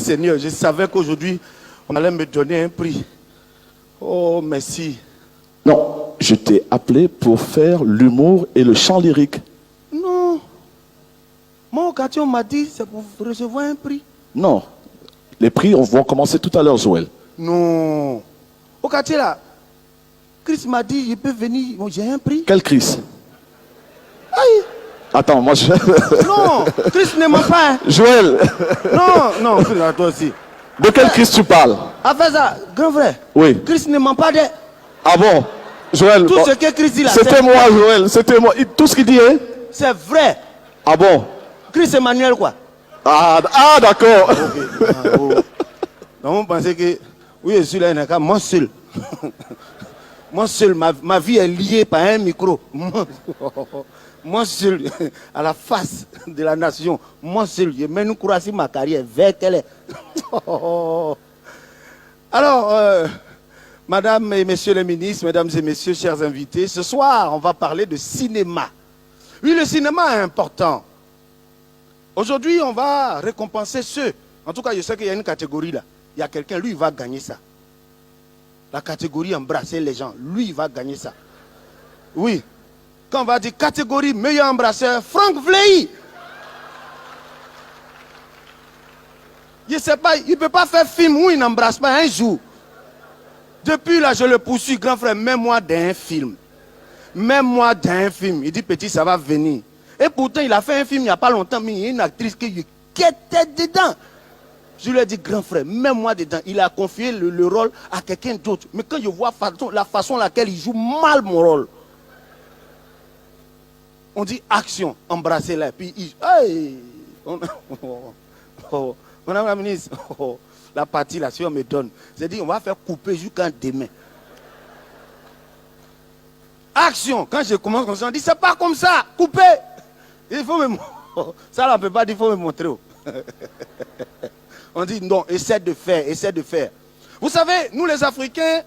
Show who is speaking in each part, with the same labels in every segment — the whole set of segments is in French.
Speaker 1: Seigneur, je savais qu'aujourd'hui, on allait me donner un prix. Oh, merci.
Speaker 2: Non, je t'ai appelé pour faire l'humour et le chant lyrique.
Speaker 1: Non. Mon quartier, on m'a dit, c'est pour recevoir un prix.
Speaker 2: Non, les prix vont commencer tout à l'heure, Joël.
Speaker 1: Non. Au quartier là, Chris m'a dit, il peut venir, bon, j'ai un prix.
Speaker 2: Quel Chris?
Speaker 1: Aïe.
Speaker 2: Attends, moi je...
Speaker 1: Non, Chris ne ment pas. Hein.
Speaker 2: Joël,
Speaker 1: Non, non, Chris, toi aussi.
Speaker 2: de quel Chris tu parles?
Speaker 1: Après ça, grand frère,
Speaker 2: Oui.
Speaker 1: Chris ne ment pas de...
Speaker 2: Ah bon? Joël,
Speaker 1: Tout
Speaker 2: bon,
Speaker 1: ce que Chris dit là,
Speaker 2: c'était moi, Joël, c'était moi. Tout ce qu'il dit, hein?
Speaker 1: c'est vrai.
Speaker 2: Ah bon?
Speaker 1: Chris Emmanuel quoi.
Speaker 2: Ah, d'accord.
Speaker 1: Okay. Ah, oh. Donc on pensait que, oui, je suis là, il n'y a qu'à moi seul. Moi seul, ma vie est liée par un micro. Moi seul, à la face de la nation. Moi seul, je mène une croix sur ma carrière, vers qu'elle est. Alors, madame et messieurs les ministres, mesdames et messieurs, chers invités, ce soir, on va parler de cinéma. Oui, le cinéma est important. Aujourd'hui, on va récompenser ceux. En tout cas, je sais qu'il y a une catégorie là. Il y a quelqu'un, lui, il va gagner ça. La catégorie embrasser les gens, lui, il va gagner ça. Oui. Quand on va dire catégorie meilleur embrasseur, Franck Vlehy. Je ne sais pas, il ne peut pas faire film où il n'embrasse pas un jour. Depuis là, je le poursuis, grand frère, mets-moi dans un film. Mets-moi dans un film. Il dit, petit, ça va venir. Et pourtant, il a fait un film il n'y a pas longtemps, mais il y a une actrice qui était dedans. Je lui ai dit, grand frère, mets-moi dedans. Il a confié le rôle à quelqu'un d'autre. Mais quand je vois la façon laquelle il joue mal mon rôle, on dit action, embrassez-la. Puis il... Hey, Madame la ministre, la partie là, si on me donne, j'ai dit, on va faire couper jusqu'à demain. Action, quand je commence comme ça, on dit, c'est pas comme ça, couper. Il faut me... Ça, là, on ne peut pas dire, il faut me montrer. On dit non, essaie de faire, essaie de faire. Vous savez, nous les Africains,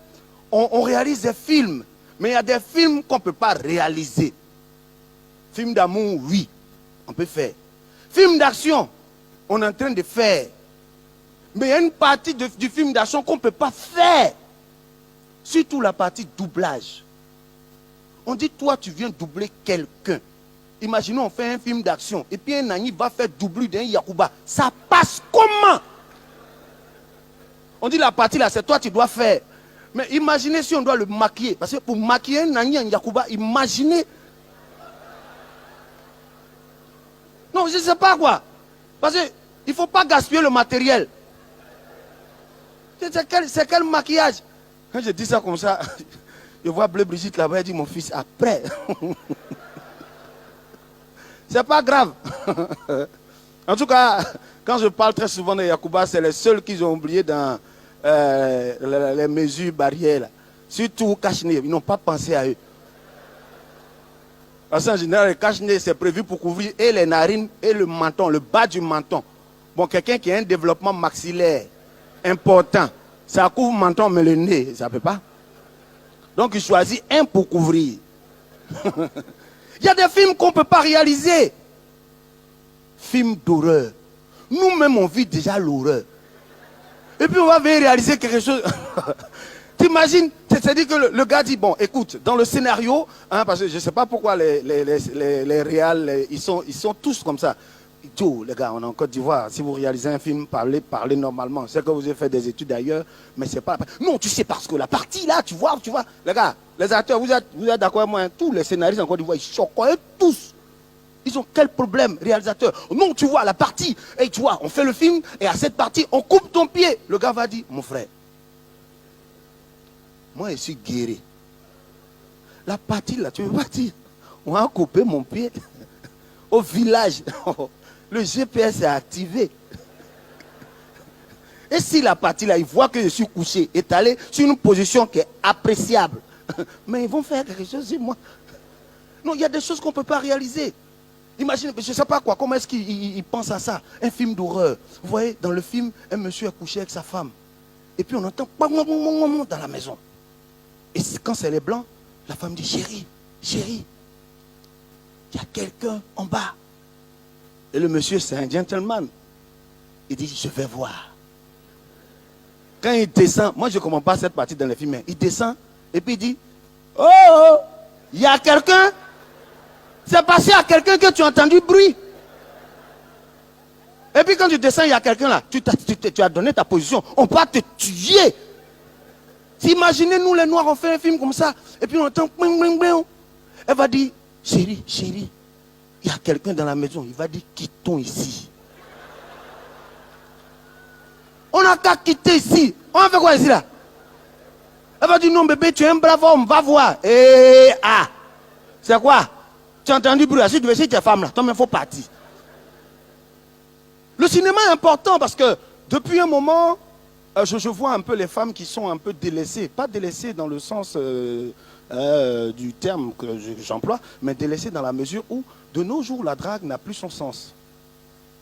Speaker 1: on réalise des films, mais il y a des films qu'on ne peut pas réaliser. Film d'amour, oui, on peut faire. Film d'action, on est en train de faire. Mais il y a une partie du film d'action qu'on ne peut pas faire. Surtout la partie doublage. On dit, toi, tu viens doubler quelqu'un. Imaginons, on fait un film d'action, et puis un Nani va faire doubler d'un Yakuba. Ça passe comment? On dit la partie là, c'est toi tu dois faire. Mais imaginez si on doit le maquiller. Parce que pour maquiller un Nani en Yakuba, imaginez. Non, je ne sais pas quoi. Parce qu'il ne faut pas gaspiller le matériel. C'est quel maquillage? Quand je dis ça comme ça, je vois Bleu Brigitte là-bas, elle dit mon fils, après. C'est pas grave. En tout cas, quand je parle très souvent de Yakuba, c'est les seuls qu'ils ont oublié dans les mesures barrières. Là. Surtout cache-nez, ils n'ont pas pensé à eux. Parce qu'en général, le cache-nez, c'est prévu pour couvrir et les narines et le menton, le bas du menton. Bon, quelqu'un qui a un développement maxillaire important, ça couvre le menton, mais le nez, ça ne peut pas. Donc, il choisit un pour couvrir. Il y a des films qu'on ne peut pas réaliser. Films d'horreur. Nous-mêmes, on vit déjà l'horreur. Et puis, on va venir réaliser quelque chose. T'imagines, c'est-à-dire que le gars dit, bon, écoute, dans le scénario, hein, parce que je ne sais pas pourquoi les réals, ils sont tous comme ça. Joe, les gars, on est en Côte d'Ivoire. Si vous réalisez un film, parlez normalement. C'est que vous avez fait des études ailleurs, mais c'est pas... Non, tu sais, parce que la partie là, tu vois, les gars, les acteurs, vous êtes d'accord avec moi, hein, tous les scénaristes en Côte d'Ivoire, ils choquent tous. Ils ont quel problème, réalisateur? Non, tu vois, la partie, et tu vois, on fait le film, et à cette partie, on coupe ton pied. Le gars va dire, mon frère, moi, je suis guéri. La partie là, tu veux pas dire, on va couper mon pied au village. Le GPS est activé. Et si la partie là, ils voient que je suis couché, étalé sur une position qui est appréciable, mais ils vont faire quelque chose sur moi. Non, il y a des choses qu'on ne peut pas réaliser. Imaginez, je ne sais pas quoi, comment est-ce qu'ils pensent à ça? Un film d'horreur. Vous voyez, dans le film, un monsieur est couché avec sa femme. Et puis on entend dans la maison. Et quand c'est les blancs, la femme dit, chérie, chérie, il y a quelqu'un en bas. Et le monsieur, c'est un gentleman. Il dit, je vais voir. Quand il descend, moi je ne comprends pas cette partie dans les films, mais il descend et puis il dit, oh, oh, il y a quelqu'un. C'est passé à quelqu'un que tu as entendu bruit. Et puis quand tu descends, il y a quelqu'un là. Tu as donné ta position. On va te tuer. Imaginez, nous les Noirs, on fait un film comme ça. Et puis on entend. Elle va dire, chérie, chérie, il y a quelqu'un dans la maison. Il va dire, quittons ici. On n'a qu'à quitter ici. On a fait quoi ici là? Elle va dire, non bébé, tu es un brave homme, va voir. Et ah, c'est quoi? Tu as entendu bruit, si tu veux, si tu es femme là, toi-même, il faut partir. Le cinéma est important parce que depuis un moment, je vois un peu les femmes qui sont un peu délaissées. Pas délaissées dans le sens du terme que j'emploie, mais délaissées dans la mesure où, de nos jours, la drague n'a plus son sens.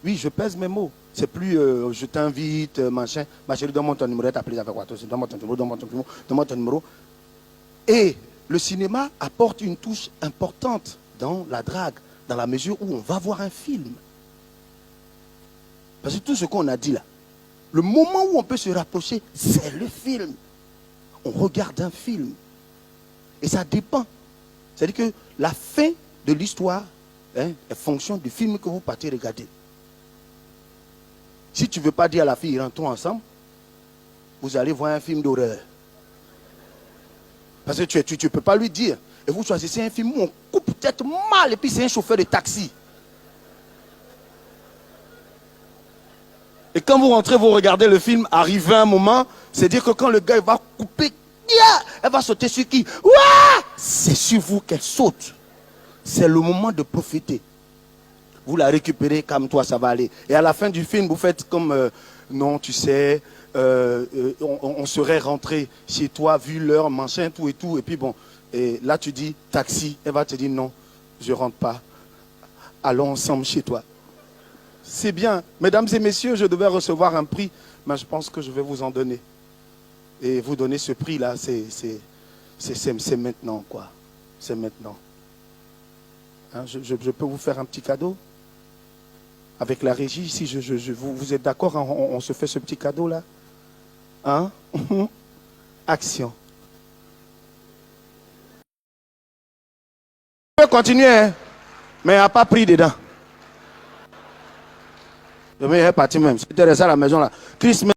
Speaker 1: Oui, je pèse mes mots. C'est plus je t'invite, machin. Ma chérie, donne-moi ton numéro, t'as appelé avec quoi? Donne-moi ton numéro, donne-moi ton numéro, donne-moi ton numéro. Et le cinéma apporte une touche importante dans la drague, dans la mesure où on va voir un film. Parce que tout ce qu'on a dit là, le moment où on peut se rapprocher, c'est le film. On regarde un film. Et ça dépend. C'est-à-dire que la fin de l'histoire est fonction du film que vous partez regarder. Si tu ne veux pas dire à la fille, rentrons ensemble, vous allez voir un film d'horreur. Parce que tu ne peux pas lui dire. Et vous choisissez un film où on coupe peut-être mal et puis c'est un chauffeur de taxi. Et quand vous rentrez, vous regardez le film, arrivé un moment, c'est-à-dire que quand le gars il va couper, elle va sauter sur qui? C'est sur vous qu'elle saute. C'est le moment de profiter. Vous la récupérez, comme toi, ça va aller. Et à la fin du film, vous faites comme, non, tu sais, on serait rentré chez toi, vu l'heure, machin, tout et tout. Et puis bon, et là tu dis, taxi. Elle va te dire, non, je ne rentre pas. Allons ensemble chez toi. C'est bien. Mesdames et messieurs, je devais recevoir un prix, mais je pense que je vais vous en donner. Et vous donner ce prix-là, c'est maintenant, quoi. C'est maintenant. Hein, je peux vous faire un petit cadeau? Avec la régie, si vous êtes d'accord, hein, on se fait ce petit cadeau-là? Hein? Action. Je peux continuer, hein? Mais il n'y a pas pris dedans. Je vais partir même. C'était resté à la maison là. Chris,